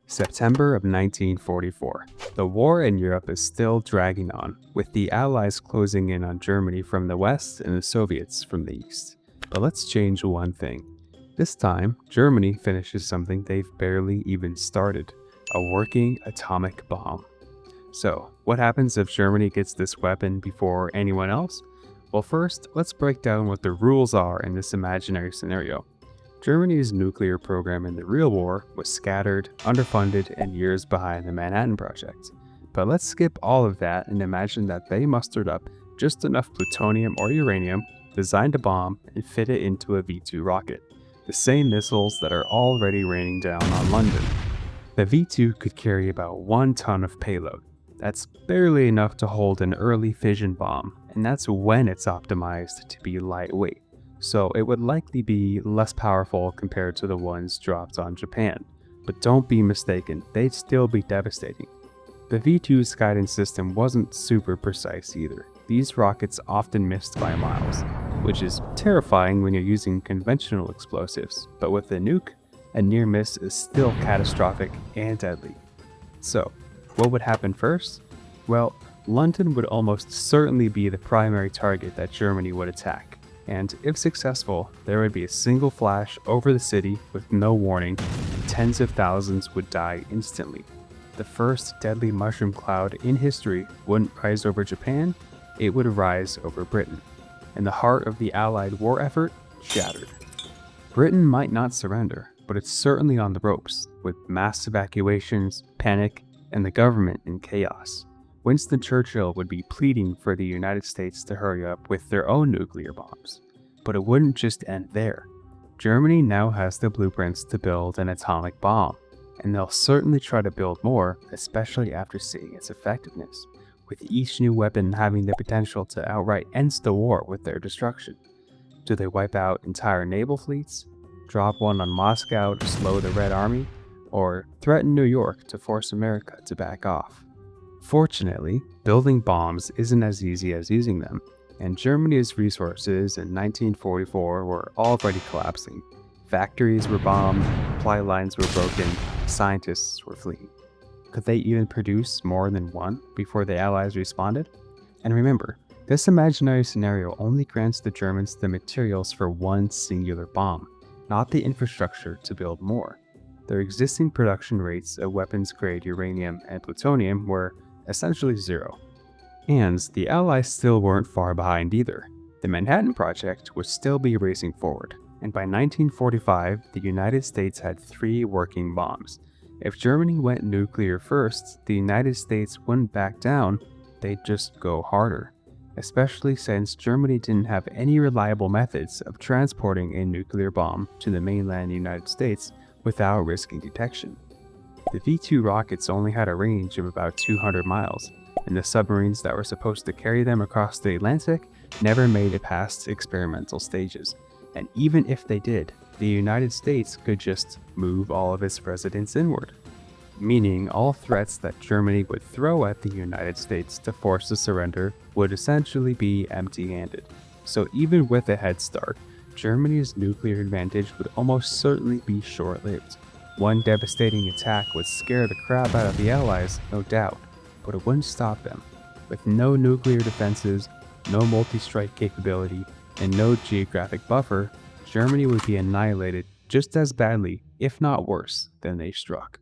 September of 1944. The war in Europe is still dragging on, with the Allies closing in on Germany from the west and the Soviets from the east. But let's change one thing. This time, Germany finishes something they've barely even started: a working atomic bomb. So, what happens if Germany gets this weapon before anyone else? Well, first, let's break down what the rules are in this imaginary scenario. Germany's nuclear program in the real war was scattered, underfunded, and years behind the Manhattan Project. But let's skip all of that and imagine that they mustered up just enough plutonium or uranium, designed a bomb, and fit it into a V-2 rocket, the same missiles that are already raining down on London. The V-2 could carry about 1 ton of payload. That's barely enough to hold an early fission bomb, and that's when it's optimized to be lightweight. So it would likely be less powerful compared to the ones dropped on Japan. But don't be mistaken, they'd still be devastating. The V-2's guidance system wasn't super precise either. These rockets often missed by miles, which is terrifying when you're using conventional explosives, but with the nuke, a near miss is still catastrophic and deadly. So, what would happen first? Well, London would almost certainly be the primary target that Germany would attack. And if successful, there would be a single flash over the city with no warning, and tens of thousands would die instantly. The first deadly mushroom cloud in history wouldn't rise over Japan, it would rise over Britain. And the heart of the Allied war effort shattered. Britain might not surrender, but it's certainly on the ropes, with mass evacuations, panic, and the government in chaos. Winston Churchill would be pleading for the United States to hurry up with their own nuclear bombs. But it wouldn't just end there. Germany now has the blueprints to build an atomic bomb, and they'll certainly try to build more, especially after seeing its effectiveness, with each new weapon having the potential to outright end the war with their destruction. Do they wipe out entire naval fleets? Drop one on Moscow to slow the Red Army? Or threaten New York to force America to back off? Fortunately, building bombs isn't as easy as using them, and Germany's resources in 1944 were already collapsing. Factories were bombed, supply lines were broken, scientists were fleeing. Could they even produce more than one before the Allies responded? And remember, this imaginary scenario only grants the Germans the materials for one singular bomb, not the infrastructure to build more. Their existing production rates of weapons-grade uranium and plutonium were essentially zero. And the Allies still weren't far behind either. The Manhattan Project would still be racing forward, and by 1945, the United States had 3 working bombs. If Germany went nuclear first, the United States wouldn't back down, they'd just go harder. Especially since Germany didn't have any reliable methods of transporting a nuclear bomb to the mainland United States without risking detection. The V-2 rockets only had a range of about 200 miles, and the submarines that were supposed to carry them across the Atlantic never made it past experimental stages. And even if they did, the United States could just move all of its residents inward, meaning all threats that Germany would throw at the United States to force a surrender would essentially be empty-handed. So even with a head start, Germany's nuclear advantage would almost certainly be short-lived. One devastating attack would scare the crap out of the Allies, no doubt, but it wouldn't stop them. With no nuclear defenses, no multi-strike capability, and no geographic buffer, Germany would be annihilated just as badly, if not worse, than they struck.